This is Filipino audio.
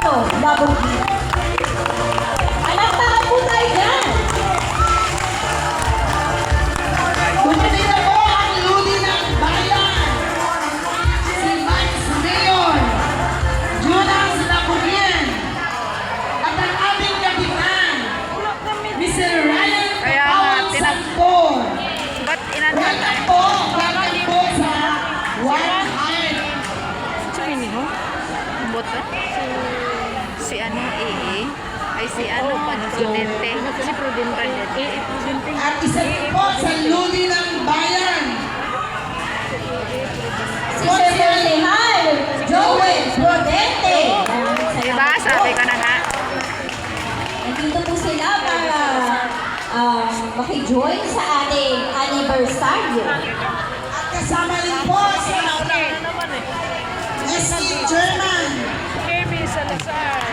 Junaos Labugi. Palakpakan po tayo dyan. Dumating na po ang luli ng bayan. Si Vice Mayor Jonas Lapugien at ang ating kapitan, Mr. Ryan Kaya nga, Paul Santor. Ba't inanong? Welcome po sa White Heart. Boto? Si ano, ay si ano, Prudente. Si Prudente. At isa din po sa luli ng bayan. Si Sir Concejal Joel Prudente. Diba? Sabi ko na nga. Nandito po sila para makijoin sa ating anibersaryo. At kasama rin po sa SE German. Kirby Salazar.